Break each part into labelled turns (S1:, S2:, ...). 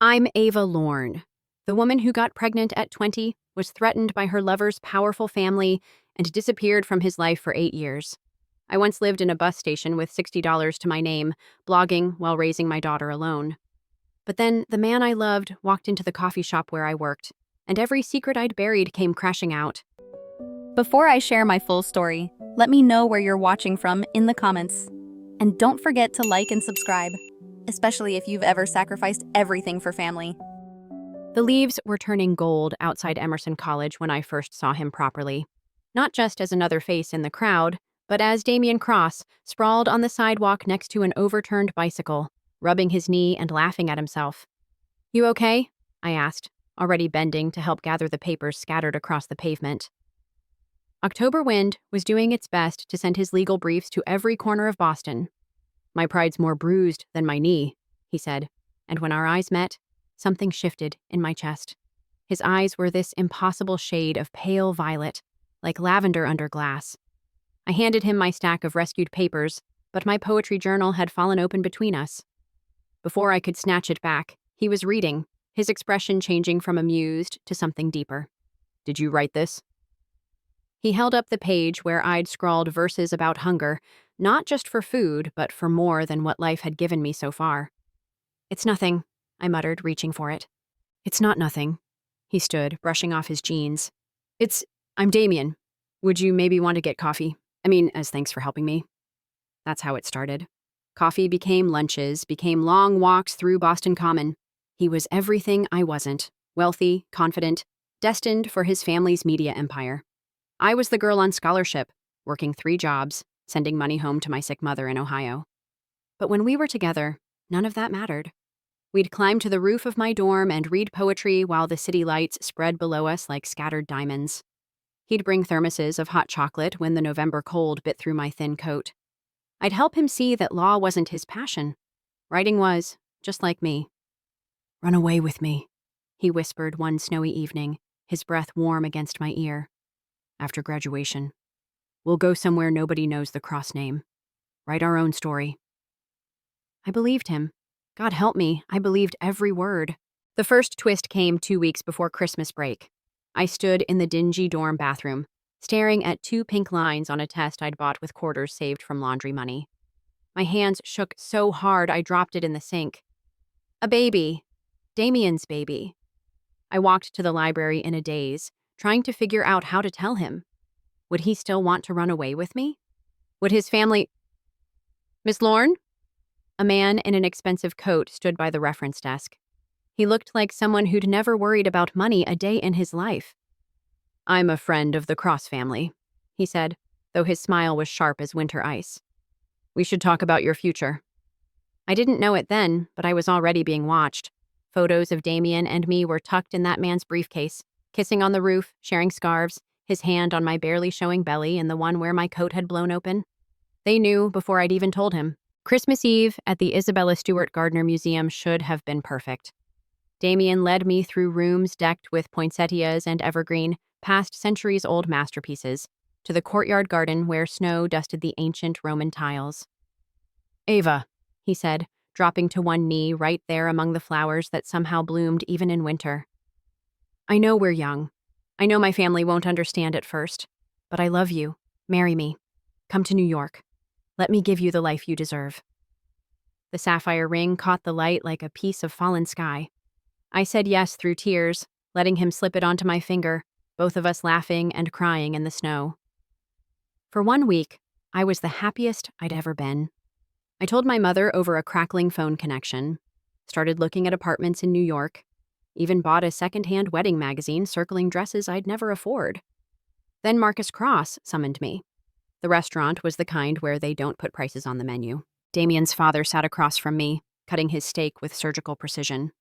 S1: I'm Ava Lorne. The woman who got pregnant at 20 was threatened by her lover's powerful family and disappeared from his life for 8 years. I once lived in a bus station with $60 to my name, blogging while raising my daughter alone. But then the man I loved walked into the coffee shop where I worked, and every secret I'd buried came crashing out.
S2: Before I share my full story, let me know where you're watching from in the comments. And don't forget to like and subscribe, especially if you've ever sacrificed everything for family.
S1: The leaves were turning gold outside Emerson College when I first saw him properly. Not just as another face in the crowd, but as Damian Cross, sprawled on the sidewalk next to an overturned bicycle, rubbing his knee and laughing at himself. "You okay?" I asked, already bending to help gather the papers scattered across the pavement. October Wind was doing its best to send his legal briefs to every corner of Boston. "My pride's more bruised than my knee," he said, and when our eyes met, something shifted in my chest. His eyes were this impossible shade of pale violet, like lavender under glass. I handed him my stack of rescued papers, but my poetry journal had fallen open between us. Before I could snatch it back, he was reading, his expression changing from amused to something deeper. "Did you write this?" He held up the page where I'd scrawled verses about hunger, not just for food, but for more than what life had given me so far. "It's nothing," I muttered, reaching for it. "It's not nothing." He stood, brushing off his jeans. I'm Damien. Would you maybe want to get coffee? As thanks for helping me." That's how it started. Coffee became lunches, became long walks through Boston Common. He was everything I wasn't. Wealthy, confident, destined for his family's media empire. I was the girl on scholarship, working 3 jobs, sending money home to my sick mother in Ohio. But when we were together, none of that mattered. We'd climb to the roof of my dorm and read poetry while the city lights spread below us like scattered diamonds. He'd bring thermoses of hot chocolate when the November cold bit through my thin coat. I'd help him see that law wasn't his passion. Writing was, just like me. "Run away with me," he whispered one snowy evening, his breath warm against my ear. "After graduation. We'll go somewhere nobody knows the Cross name. Write our own story." I believed him. God help me, I believed every word. The first twist came 2 weeks before Christmas break. I stood in the dingy dorm bathroom, staring at 2 pink lines on a test I'd bought with quarters saved from laundry money. My hands shook so hard I dropped it in the sink. A baby. Damian's baby. I walked to the library in a daze, trying to figure out how to tell him. Would he still want to run away with me? Would his family— "Miss Lorne?" A man in an expensive coat stood by the reference desk. He looked like someone who'd never worried about money a day in his life. "I'm a friend of the Cross family," he said, though his smile was sharp as winter ice. "We should talk about your future." I didn't know it then, but I was already being watched. Photos of Damien and me were tucked in that man's briefcase, kissing on the roof, sharing scarves, his hand on my barely showing belly and the one where my coat had blown open. They knew before I'd even told him. Christmas Eve at the Isabella Stewart Gardner Museum should have been perfect. Damien led me through rooms decked with poinsettias and evergreen, past centuries-old masterpieces, to the courtyard garden where snow dusted the ancient Roman tiles. "Ava," he said, dropping to one knee right there among the flowers that somehow bloomed even in winter. "I know we're young. I know my family won't understand at first, but I love you. Marry me. Come to New York. Let me give you the life you deserve." The sapphire ring caught the light like a piece of fallen sky. I said yes through tears, letting him slip it onto my finger, both of us laughing and crying in the snow. For 1 week, I was the happiest I'd ever been. I told my mother over a crackling phone connection, started looking at apartments in New York, even bought a secondhand wedding magazine circling dresses I'd never afford. Then Marcus Cross summoned me. The restaurant was the kind where they don't put prices on the menu. Damien's father sat across from me, cutting his steak with surgical precision.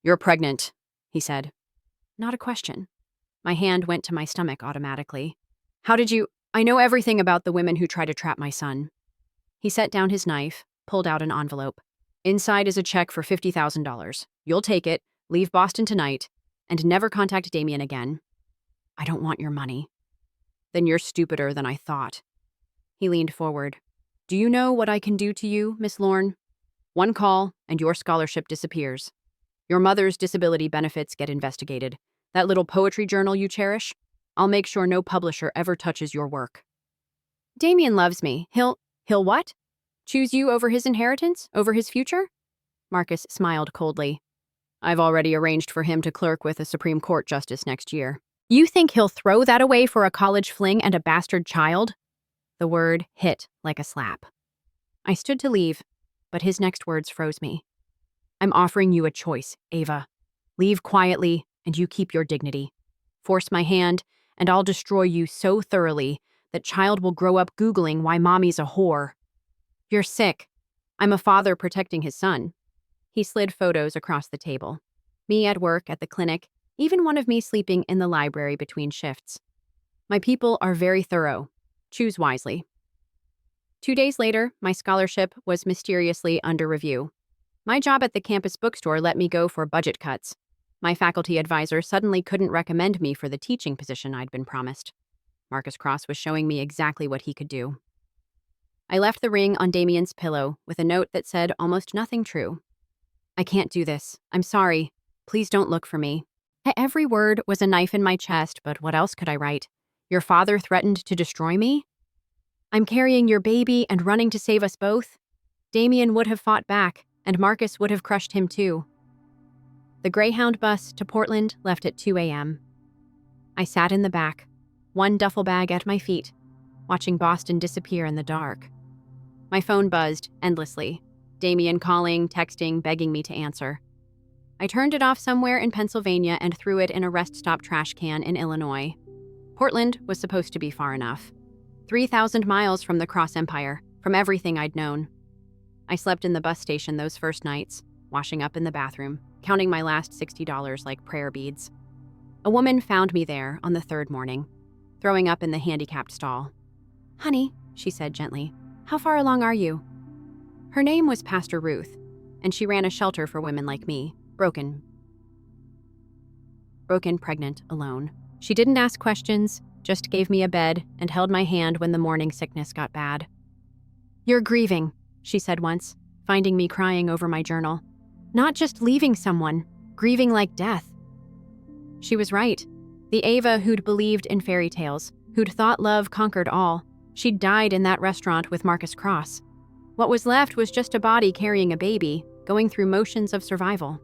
S1: "You're pregnant," he said. Not a question. My hand went to my stomach automatically. "How did you— I know everything about the women who try to trap my son." He set down his knife, pulled out an envelope. "Inside is a check for $50,000. You'll take it, leave Boston tonight, and never contact Damien again." "I don't want your money." "Then you're stupider than I thought." He leaned forward. "Do you know what I can do to you, Miss Lorne? One call, and your scholarship disappears. Your mother's disability benefits get investigated. That little poetry journal you cherish? I'll make sure no publisher ever touches your work. Damien loves me. He'll what? Choose you over his inheritance? Over his future? Marcus smiled coldly. I've already arranged for him to clerk with a Supreme Court justice next year. You think he'll throw that away for a college fling and a bastard child? The word hit like a slap. I stood to leave, but his next words froze me. I'm offering you a choice, Ava. Leave quietly, and you keep your dignity. Force my hand, and I'll destroy you so thoroughly that child will grow up Googling why mommy's a whore. You're sick. I'm a father protecting his son. He slid photos across the table. Me at work, at the clinic, even one of me sleeping in the library between shifts. My people are very thorough. Choose wisely. 2 days later, my scholarship was mysteriously under review. My job at the campus bookstore let me go for budget cuts. My faculty advisor suddenly couldn't recommend me for the teaching position I'd been promised. Marcus Cross was showing me exactly what he could do. I left the ring on Damien's pillow with a note that said almost nothing true. I can't do this. I'm sorry. Please don't look for me. Every word was a knife in my chest, but what else could I write? Your father threatened to destroy me? I'm carrying your baby and running to save us both? Damien would have fought back, and Marcus would have crushed him too. The Greyhound bus to Portland left at 2 a.m. I sat in the back, one duffel bag at my feet, watching Boston disappear in the dark. My phone buzzed endlessly, Damien calling, texting, begging me to answer. I turned it off somewhere in Pennsylvania and threw it in a rest stop trash can in Illinois. Portland was supposed to be far enough. 3,000 miles from the Cross Empire, from everything I'd known. I slept in the bus station those first nights, washing up in the bathroom, counting my last $60 like prayer beads. A woman found me there on the third morning, throwing up in the handicapped stall. Honey, she said gently, how far along are you? Her name was Pastor Ruth, and she ran a shelter for women like me, broken, pregnant, alone. She didn't ask questions, just gave me a bed and held my hand when the morning sickness got bad. You're grieving, she said once, finding me crying over my journal. Not just leaving someone, grieving like death. She was right. The Ava who'd believed in fairy tales, who'd thought love conquered all, she'd died in that restaurant with Marcus Cross. What was left was just a body carrying a baby, going through motions of survival.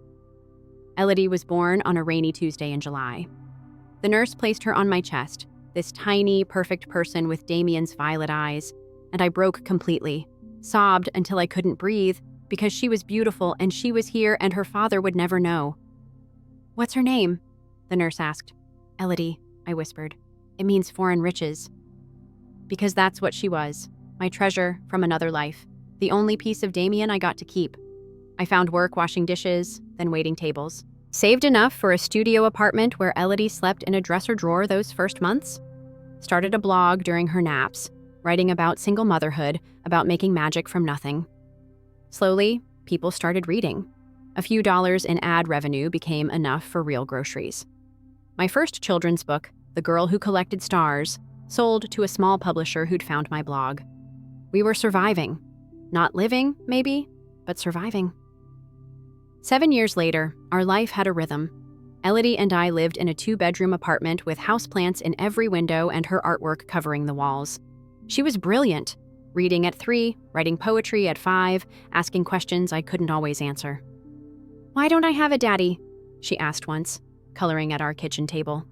S1: Elodie was born on a rainy Tuesday in July. The nurse placed her on my chest, this tiny, perfect person with Damien's violet eyes, and I broke completely, sobbed until I couldn't breathe because she was beautiful and she was here and her father would never know. What's her name? The nurse asked. Elodie, I whispered. It means foreign riches. Because that's what she was, my treasure from another life, the only piece of Damien I got to keep. I found work washing dishes, then waiting tables. Saved enough for a studio apartment where Elodie slept in a dresser drawer those first months. Started a blog during her naps, writing about single motherhood, about making magic from nothing. Slowly, people started reading. A few dollars in ad revenue became enough for real groceries. My first children's book, The Girl Who Collected Stars, sold to a small publisher who'd found my blog. We were surviving. Not living, maybe, but surviving. 7 years later, our life had a rhythm. Elodie and I lived in a 2-bedroom apartment with houseplants in every window and her artwork covering the walls. She was brilliant, reading at 3, writing poetry at 5, asking questions I couldn't always answer. Why don't I have a daddy? She asked once, coloring at our kitchen table.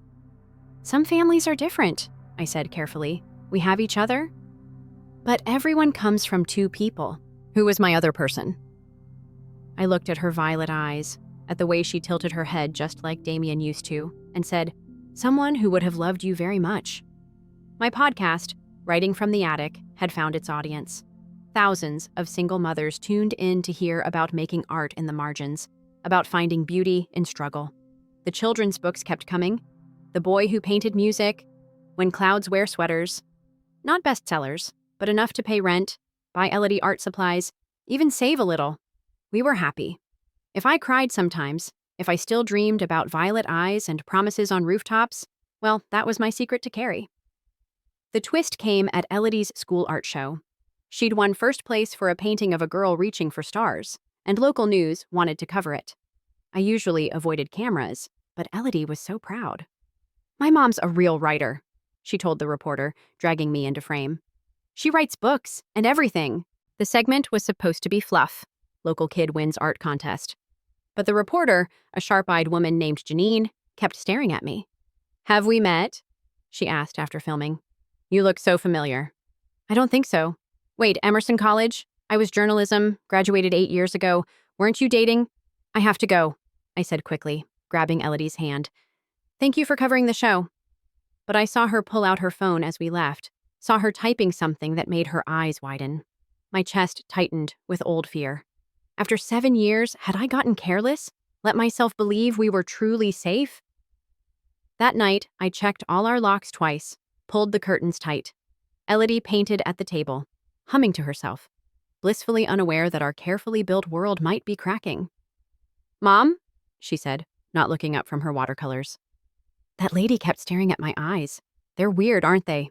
S1: Some families are different, I said carefully. We have each other. But everyone comes from 2 people. Who was my other person? I looked at her violet eyes, at the way she tilted her head just like Damien used to, and said, someone who would have loved you very much. My podcast, Writing from the Attic, had found its audience. Thousands of single mothers tuned in to hear about making art in the margins, about finding beauty in struggle. The children's books kept coming. The Boy Who Painted Music, When Clouds Wear Sweaters. Not bestsellers, but enough to pay rent, buy Elodie art supplies, even save a little. We were happy. If I cried sometimes, if I still dreamed about violet eyes and promises on rooftops, well, that was my secret to carry. The twist came at Elodie's school art show. She'd won first place for a painting of a girl reaching for stars, and local news wanted to cover it. I usually avoided cameras, but Elodie was so proud. My mom's a real writer, she told the reporter, dragging me into frame. She writes books and everything. The segment was supposed to be fluff. Local kid wins art contest. But the reporter, a sharp-eyed woman named Janine, kept staring at me. Have we met? She asked after filming. You look so familiar. I don't think so. Wait, Emerson College? I was journalism, graduated 8 years ago. Weren't you dating? I have to go, I said quickly, grabbing Elodie's hand. Thank you for covering the show. But I saw her pull out her phone as we left, saw her typing something that made her eyes widen. My chest tightened with old fear. After 7 years, had I gotten careless? Let myself believe we were truly safe? That night, I checked all our locks twice, pulled the curtains tight. Elodie painted at the table, humming to herself, blissfully unaware that our carefully built world might be cracking. Mom? She said, not looking up from her watercolors. That lady kept staring at my eyes. They're weird, aren't they?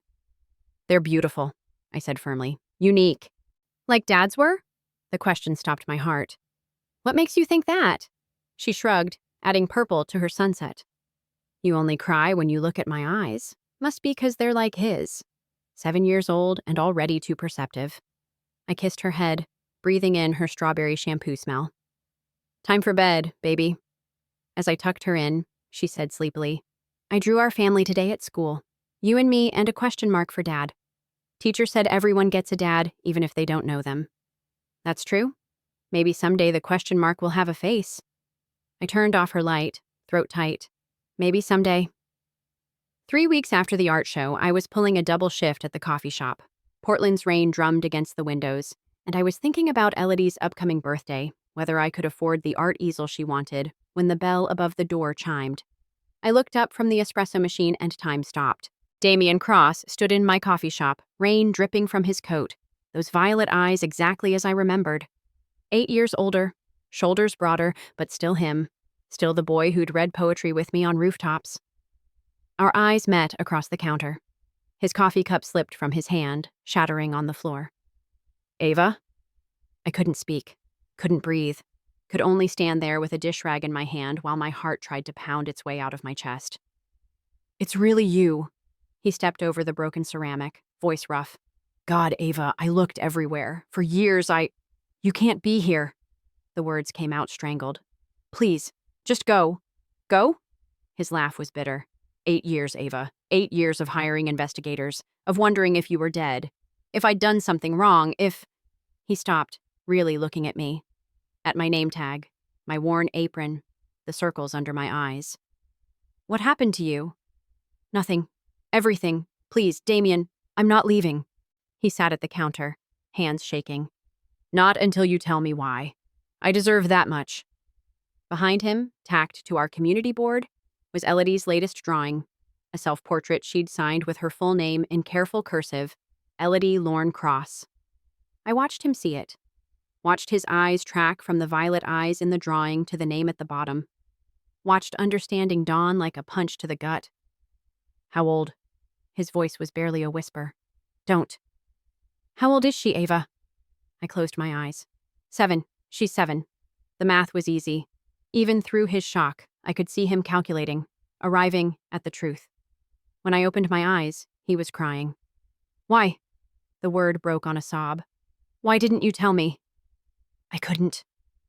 S1: They're beautiful, I said firmly. Unique. Like Dad's were? The question stopped my heart. What makes you think that? She shrugged, adding purple to her sunset. You only cry when you look at my eyes. Must be 'cause they're like his. 7 years old and already too perceptive. I kissed her head, breathing in her strawberry shampoo smell. Time for bed, baby. As I tucked her in, she said sleepily, I drew our family today at school. You and me and a question mark for Dad. Teacher said everyone gets a dad, even if they don't know them. That's true. Maybe someday the question mark will have a face. I turned off her light, throat tight. Maybe someday. 3 weeks after the art show, I was pulling a double shift at the coffee shop. Portland's rain drummed against the windows, and I was thinking about Elodie's upcoming birthday, whether I could afford the art easel she wanted, when the bell above the door chimed. I looked up from the espresso machine and time stopped. Damian Cross stood in my coffee shop, rain dripping from his coat, those violet eyes exactly as I remembered. 8 years older, shoulders broader, but still him. Still the boy who'd read poetry with me on rooftops. Our eyes met across the counter. His coffee cup slipped from his hand, shattering on the floor. Ava? I couldn't speak, couldn't breathe, could only stand there with a dish rag in my hand while my heart tried to pound its way out of my chest. It's really you. He stepped over the broken ceramic, voice rough. God, Ava, I looked everywhere. For years, You can't be here. The words came out strangled. Please, just go. Go? His laugh was bitter. 8 years, Ava. 8 years of hiring investigators, of wondering if you were dead, if I'd done something wrong, if... He stopped, really looking at me. At my name tag, my worn apron, the circles under my eyes. What happened to you? Nothing. Everything. Please, Damian, I'm not leaving. He sat at the counter, hands shaking. Not until you tell me why. I deserve that much. Behind him, tacked to our community board, was Elodie's latest drawing, a self-portrait she'd signed with her full name in careful cursive, Elodie Lorne Cross. I watched him see it, watched his eyes track from the violet eyes in the drawing to the name at the bottom, watched understanding dawn like a punch to the gut. How old? His voice was barely a whisper. Don't. How old is she, Ava? I closed my eyes. 7. She's 7. The math was easy. Even through his shock, I could see him calculating, arriving at the truth. When I opened my eyes, he was crying. Why? The word broke on a sob. Why didn't you tell me? I couldn't.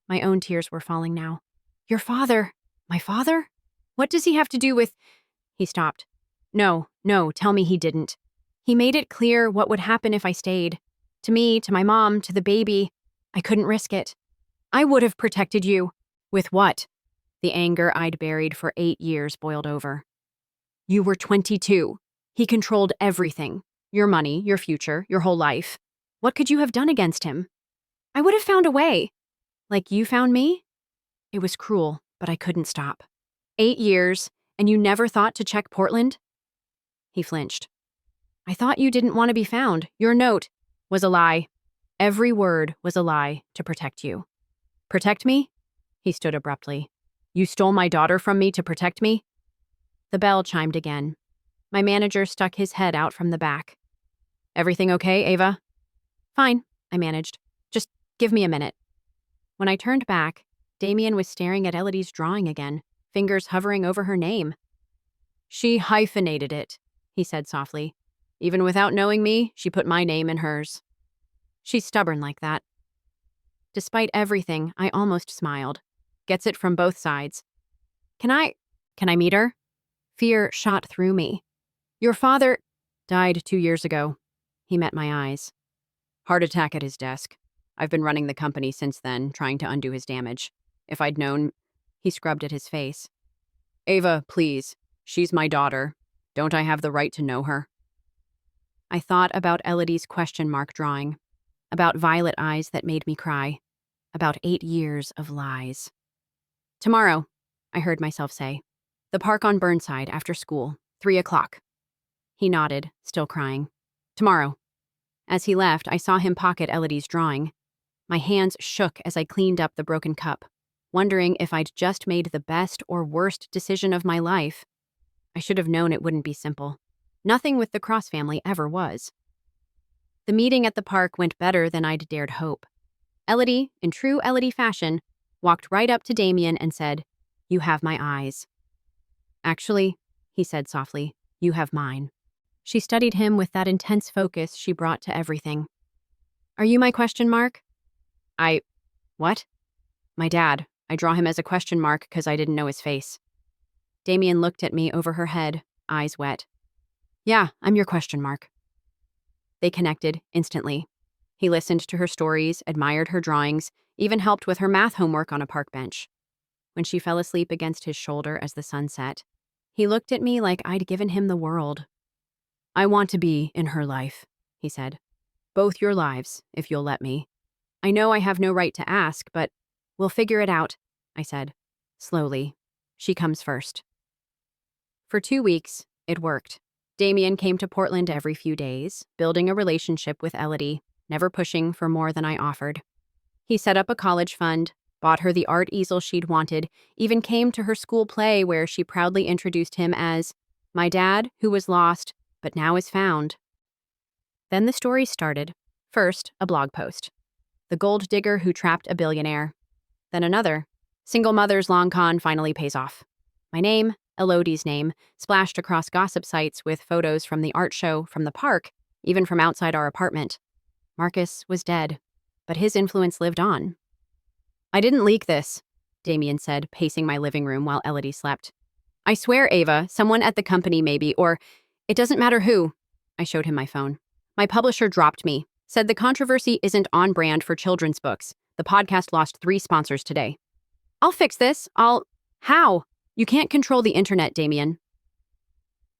S1: My own tears were falling now. Your father? My father? What does he have to do with... He stopped. No, tell me he didn't. He made it clear what would happen if I stayed. To me, to my mom, to the baby. I couldn't risk it. I would have protected you. With what? The anger I'd buried for 8 years boiled over. You were 22. He controlled everything. Your money, your future, your whole life. What could you have done against him? I would have found a way. Like you found me? It was cruel, but I couldn't stop. 8 years, and you never thought to check Portland? He flinched. I thought you didn't want to be found. Your note was a lie. Every word was a lie to protect you. Protect me? He stood abruptly. You stole my daughter from me to protect me? The bell chimed again. My manager stuck his head out from the back. Everything okay, Ava? Fine, I managed. Just give me a minute. When I turned back, Damien was staring at Elodie's drawing again, fingers hovering over her name. She hyphenated it, he said softly. Even without knowing me, she put my name in hers. She's stubborn like that. Despite everything, I almost smiled. Gets it from both sides. Can I meet her? Fear shot through me. Your father died 2 years ago. He met my eyes. Heart attack at his desk. I've been running the company since then, trying to undo his damage. If I'd known, he scrubbed at his face. Ava, please. She's my daughter. Don't I have the right to know her? I thought about Elodie's question mark drawing, about violet eyes that made me cry, about 8 years of lies. Tomorrow, I heard myself say. The park on Burnside after school, 3 o'clock. He nodded, still crying. Tomorrow. As he left, I saw him pocket Elodie's drawing. My hands shook as I cleaned up the broken cup, wondering if I'd just made the best or worst decision of my life. I should have known it wouldn't be simple. Nothing with the Cross family ever was. The meeting at the park went better than I'd dared hope. Elodie, in true Elodie fashion, walked right up to Damien and said, "You have my eyes." Actually, he said softly, "You have mine." She studied him with that intense focus she brought to everything. Are you my question mark? What? My dad. I draw him as a question mark because I didn't know his face. Damien looked at me over her head, eyes wet. Yeah, I'm your question mark. They connected instantly. He listened to her stories, admired her drawings, even helped with her math homework on a park bench. When she fell asleep against his shoulder as the sun set, he looked at me like I'd given him the world. I want to be in her life, he said. Both your lives, if you'll let me. I know I have no right to ask, but we'll figure it out, I said. Slowly. She comes first. For 2 weeks, it worked. Damien came to Portland every few days, building a relationship with Elodie, never pushing for more than I offered. He set up a college fund, bought her the art easel she'd wanted, even came to her school play where she proudly introduced him as my dad, who was lost, but now is found. Then the story started. First, a blog post. The gold digger who trapped a billionaire. Then another. Single mother's long con finally pays off. My name, Elodie's name, splashed across gossip sites with photos from the art show, from the park, even from outside our apartment. Marcus was dead, but his influence lived on. I didn't leak this, Damien said, pacing my living room while Elodie slept. I swear, Ava, someone at the company maybe, or it doesn't matter who. I showed him my phone. My publisher dropped me, said the controversy isn't on brand for children's books. The podcast lost 3 sponsors today. I'll fix this. How? You can't control the internet, Damien.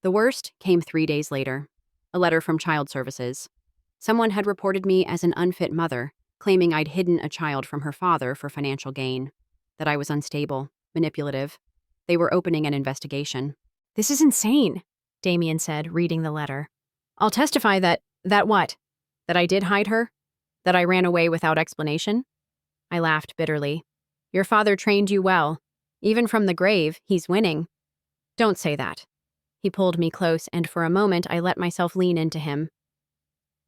S1: The worst came 3 days later. A letter from Child Services. Someone had reported me as an unfit mother, claiming I'd hidden a child from her father for financial gain, that I was unstable, manipulative. They were opening an investigation. This is insane, Damien said, reading the letter. I'll testify that what? That I did hide her? That I ran away without explanation? I laughed bitterly. Your father trained you well. Even from the grave, he's winning. Don't say that. He pulled me close, and for a moment I let myself lean into him.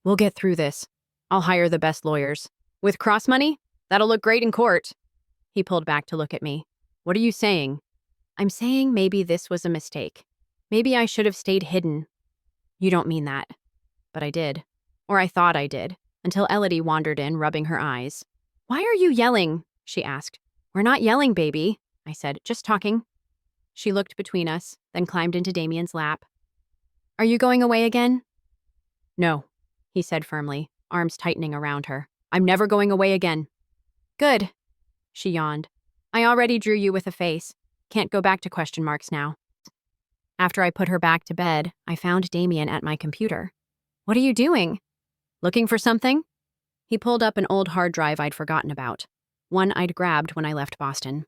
S1: We'll get through this. I'll hire the best lawyers. With cross money? That'll look great in court. He pulled back to look at me. What are you saying? I'm saying maybe this was a mistake. Maybe I should have stayed hidden. You don't mean that. But I did. Or I thought I did, until Elodie wandered in, rubbing her eyes. Why are you yelling? She asked. We're not yelling, baby, I said, just talking. She looked between us, then climbed into Damien's lap. Are you going away again? No, he said firmly, arms tightening around her. I'm never going away again. Good, she yawned. I already drew you with a face. Can't go back to question marks now. After I put her back to bed, I found Damien at my computer. What are you doing? Looking for something? He pulled up an old hard drive I'd forgotten about, one I'd grabbed when I left Boston.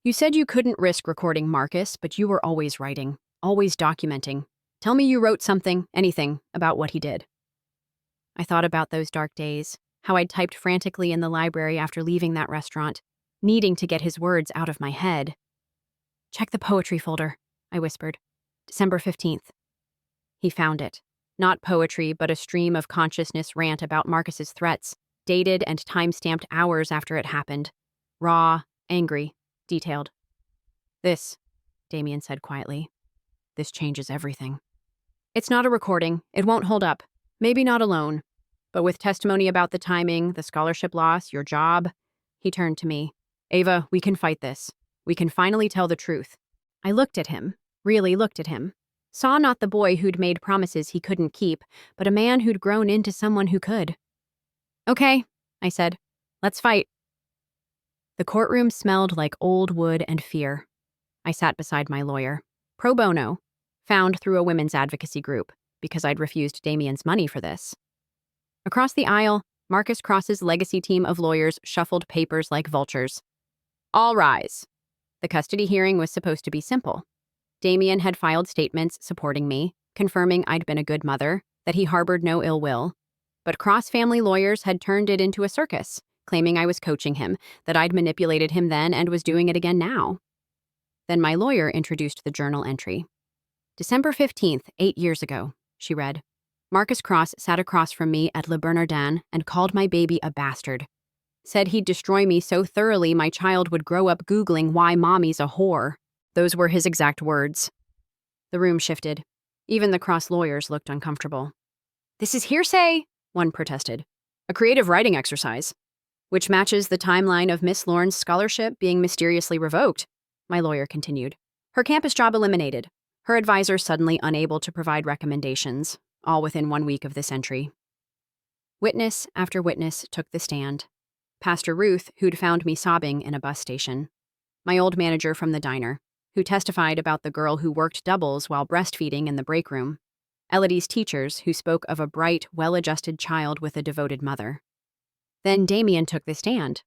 S1: You said you couldn't risk recording Marcus, but you were always writing, always documenting. Tell me you wrote something, anything, about what he did. I thought about those dark days, how I'd typed frantically in the library after leaving that restaurant, needing to get his words out of my head. Check the poetry folder, I whispered. December 15th. He found it. Not poetry, but a stream of consciousness rant about Marcus's threats, dated and time-stamped hours after it happened. Raw, angry, detailed. This, Damien said quietly, this changes everything. It's not a recording. It won't hold up. Maybe not alone. But with testimony about the timing, the scholarship loss, your job, he turned to me. Ava, we can fight this. We can finally tell the truth. I looked at him, really looked at him. Saw not the boy who'd made promises he couldn't keep, but a man who'd grown into someone who could. Okay, I said. Let's fight. The courtroom smelled like old wood and fear. I sat beside my lawyer, pro bono, found through a women's advocacy group, because I'd refused Damien's money for this. Across the aisle, Marcus Cross's legacy team of lawyers shuffled papers like vultures. All rise. The custody hearing was supposed to be simple. Damien had filed statements supporting me, confirming I'd been a good mother, that he harbored no ill will. But Cross family lawyers had turned it into a circus, claiming I was coaching him, that I'd manipulated him then and was doing it again now. Then my lawyer introduced the journal entry. December 15th, 8 years ago, she read. Marcus Cross sat across from me at Le Bernardin and called my baby a bastard. Said he'd destroy me so thoroughly my child would grow up Googling why mommy's a whore. Those were his exact words. The room shifted. Even the Cross lawyers looked uncomfortable. This is hearsay, one protested. A creative writing exercise, which matches the timeline of Miss Lorne's scholarship being mysteriously revoked, my lawyer continued. Her campus job eliminated. Her advisor suddenly unable to provide recommendations, all within 1 week of this entry. Witness after witness took the stand. Pastor Ruth, who'd found me sobbing in a bus station. My old manager from the diner, who testified about the girl who worked doubles while breastfeeding in the break room. Elodie's teachers, who spoke of a bright, well-adjusted child with a devoted mother. Then Damien took the stand.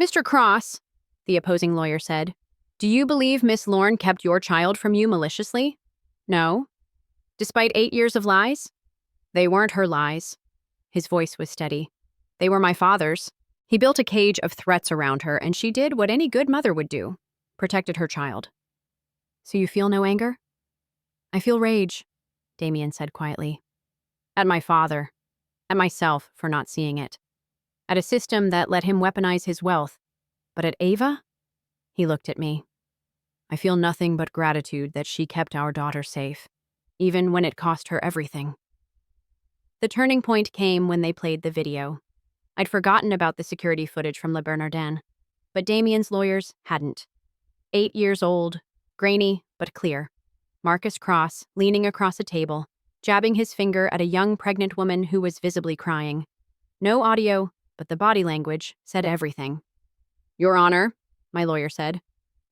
S1: Mr. Cross, the opposing lawyer said, do you believe Miss Lorne kept your child from you maliciously? No. Despite 8 years of lies? They weren't her lies. His voice was steady. They were my father's. He built a cage of threats around her, and she did what any good mother would do. Protected her child. So you feel no anger? I feel rage, Damien said quietly. At my father. At myself for not seeing it. At a system that let him weaponize his wealth. But at Ava? He looked at me. I feel nothing but gratitude that she kept our daughter safe, even when it cost her everything. The turning point came when they played the video. I'd forgotten about the security footage from Le Bernardin, but Damien's lawyers hadn't. 8 years old, grainy but clear. Marcus Cross, leaning across a table, jabbing his finger at a young pregnant woman who was visibly crying. No audio, but the body language said everything. Your Honor, my lawyer said,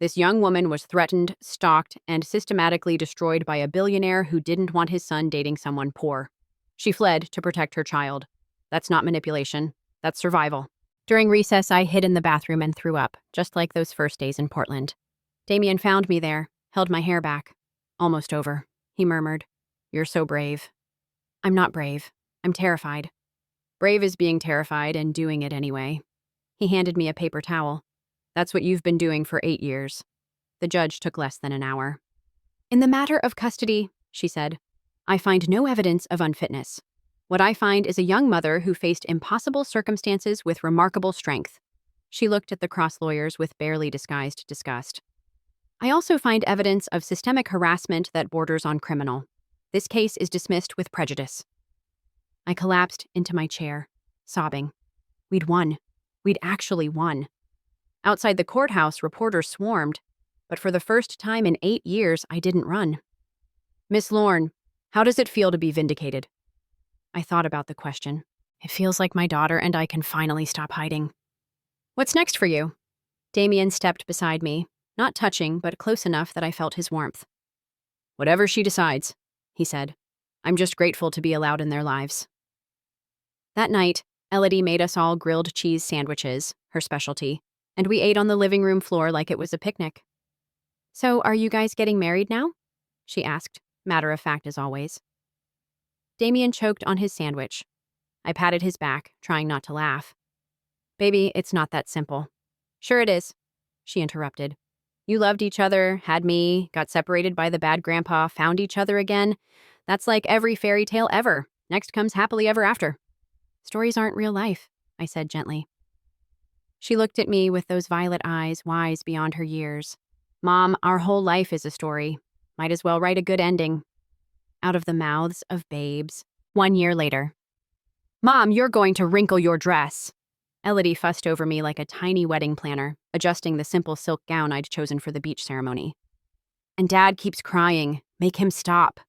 S1: this young woman was threatened, stalked, and systematically destroyed by a billionaire who didn't want his son dating someone poor. She fled to protect her child. That's not manipulation. That's survival. During recess, I hid in the bathroom and threw up, just like those first days in Portland. Damien found me there, held my hair back. Almost over, he murmured. You're so brave. I'm not brave. I'm terrified. Brave is being terrified and doing it anyway. He handed me a paper towel. That's what you've been doing for 8 years. The judge took less than an hour. In the matter of custody, she said, I find no evidence of unfitness. What I find is a young mother who faced impossible circumstances with remarkable strength. She looked at the Cross lawyers with barely disguised disgust. I also find evidence of systemic harassment that borders on criminal. This case is dismissed with prejudice. I collapsed into my chair, sobbing. We'd won. We'd actually won. Outside the courthouse, reporters swarmed, but for the first time in 8 years, I didn't run. Miss Lorne, how does it feel to be vindicated? I thought about the question. It feels like my daughter and I can finally stop hiding. What's next for you? Damien stepped beside me, not touching, but close enough that I felt his warmth. Whatever she decides, he said. I'm just grateful to be allowed in their lives. That night, Elodie made us all grilled cheese sandwiches, her specialty, and we ate on the living room floor like it was a picnic. So, are you guys getting married now? She asked, matter of fact as always. Damien choked on his sandwich. I patted his back, trying not to laugh. Baby, it's not that simple. Sure it is, she interrupted. You loved each other, had me, got separated by the bad grandpa, found each other again. That's like every fairy tale ever. Next comes happily ever after. Stories aren't real life, I said gently. She looked at me with those violet eyes wise beyond her years. Mom, our whole life is a story. Might as well write a good ending. Out of the mouths of babes. 1 year later. Mom, you're going to wrinkle your dress. Elodie fussed over me like a tiny wedding planner, adjusting the simple silk gown I'd chosen for the beach ceremony. And Dad keeps crying. Make him stop.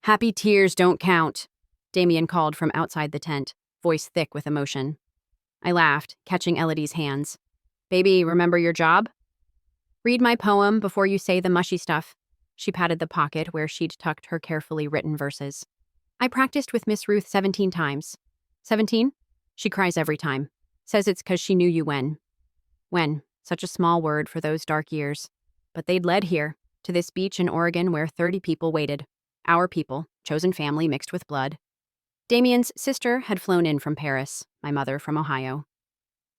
S1: Happy tears don't count, Damien called from outside the tent, voice thick with emotion. I laughed, catching Elodie's hands. Baby, remember your job? Read my poem before you say the mushy stuff. She patted the pocket where she'd tucked her carefully written verses. I practiced with Miss Ruth 17 times. 17? She cries every time. Says it's 'cause she knew you when. When? Such a small word for those dark years. But they'd led here, to this beach in Oregon where 30 people waited. Our people, chosen family mixed with blood. Damien's sister had flown in from Paris, my mother from Ohio.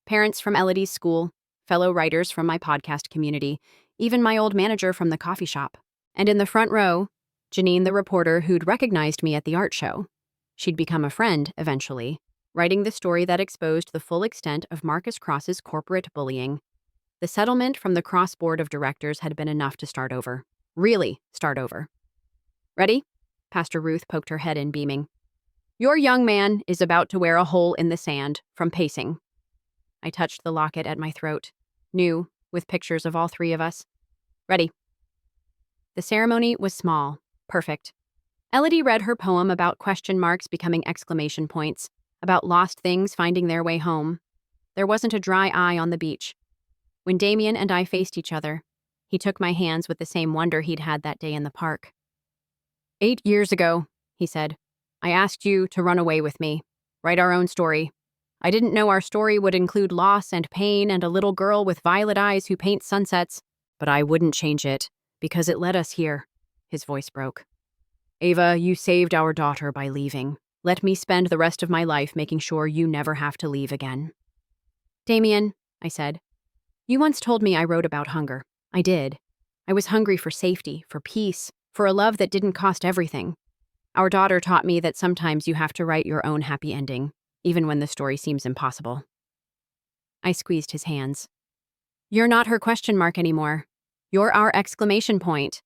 S1: Parents from Elodie's school, fellow writers from my podcast community, even my old manager from the coffee shop. And in the front row, Janine, the reporter who'd recognized me at the art show. She'd become a friend, eventually, writing the story that exposed the full extent of Marcus Cross's corporate bullying. The settlement from the Cross Board of Directors had been enough to start over. Really start over. Ready? Pastor Ruth poked her head in, beaming. Your young man is about to wear a hole in the sand from pacing. I touched the locket at my throat, new, with pictures of all three of us. Ready. The ceremony was small, perfect. Elodie read her poem about question marks becoming exclamation points, about lost things finding their way home. There wasn't a dry eye on the beach. When Damien and I faced each other, he took my hands with the same wonder he'd had that day in the park. 8 years ago, he said, I asked you to run away with me, write our own story. I didn't know our story would include loss and pain and a little girl with violet eyes who paints sunsets, but I wouldn't change it, because it led us here. His voice broke. Ava, you saved our daughter by leaving. Let me spend the rest of my life making sure you never have to leave again. Damien, I said, you once told me I wrote about hunger. I did. I was hungry for safety, for peace, for a love that didn't cost everything. Our daughter taught me that sometimes you have to write your own happy ending, even when the story seems impossible. I squeezed his hands. You're not her question mark anymore. You're our exclamation point.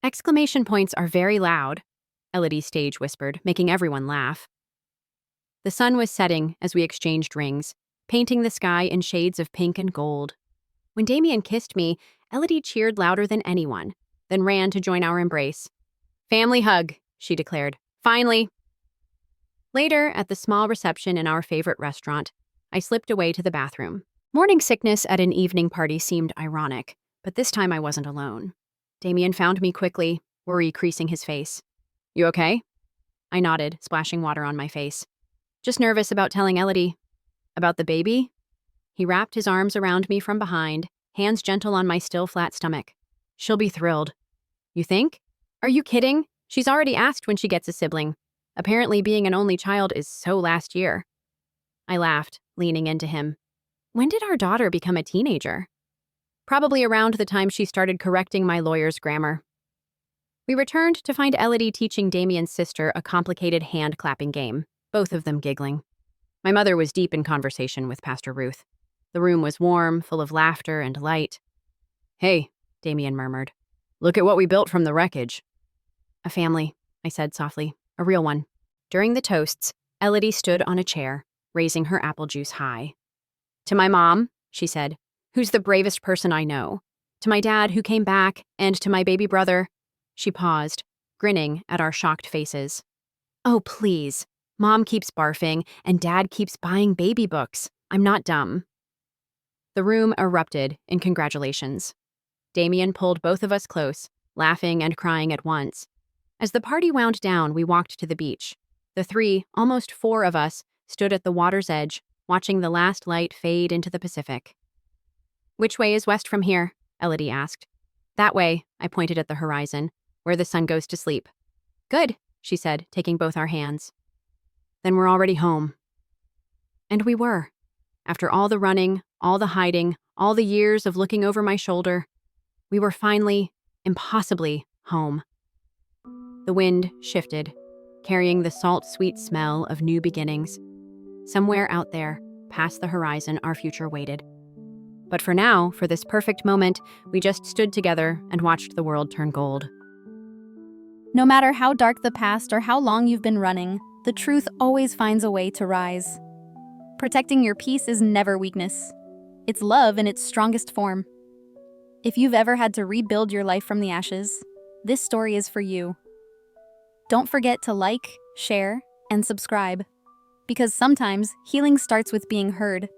S1: Exclamation points are very loud, Elodie stage whispered, making everyone laugh. The sun was setting as we exchanged rings, painting the sky in shades of pink and gold. When Damien kissed me, Elodie cheered louder than anyone, then ran to join our embrace. Family hug, she declared. Finally. Later, at the small reception in our favorite restaurant, I slipped away to the bathroom. Morning sickness at an evening party seemed ironic, but this time I wasn't alone. Damien found me quickly, worry creasing his face. You okay? I nodded, splashing water on my face. Just nervous about telling Elodie. About the baby? He wrapped his arms around me from behind, hands gentle on my still flat stomach. She'll be thrilled. You think? Are you kidding? She's already asked when she gets a sibling. Apparently being an only child is so last year. I laughed, leaning into him. When did our daughter become a teenager? Probably around the time she started correcting my lawyer's grammar. We returned to find Elodie teaching Damien's sister a complicated hand-clapping game, both of them giggling. My mother was deep in conversation with Pastor Ruth. The room was warm, full of laughter and light. Hey, Damien murmured. Look at what we built from the wreckage. A family, I said softly. A real one. During the toasts, Elodie stood on a chair, raising her apple juice high. To my mom, she said, who's the bravest person I know. To my dad, who came back, and to my baby brother. She paused, grinning at our shocked faces. Oh, please. Mom keeps barfing, and Dad keeps buying baby books. I'm not dumb. The room erupted in congratulations. Damien pulled both of us close, laughing and crying at once. As the party wound down, we walked to the beach. The 3, almost 4 of us, stood at the water's edge, watching the last light fade into the Pacific. Which way is west from here? Elodie asked. That way, I pointed at the horizon, where the sun goes to sleep. Good, she said, taking both our hands. Then we're already home. And we were. After all the running, all the hiding, all the years of looking over my shoulder, we were finally, impossibly, home. The wind shifted, carrying the salt-sweet smell of new beginnings. Somewhere out there, past the horizon our future waited. But for now, for this perfect moment, we just stood together and watched the world turn gold.
S2: No matter how dark the past or how long you've been running, the truth always finds a way to rise. Protecting your peace is never weakness. It's love in its strongest form. If you've ever had to rebuild your life from the ashes, this story is for you. Don't forget to like, share, and subscribe. Because sometimes healing starts with being heard.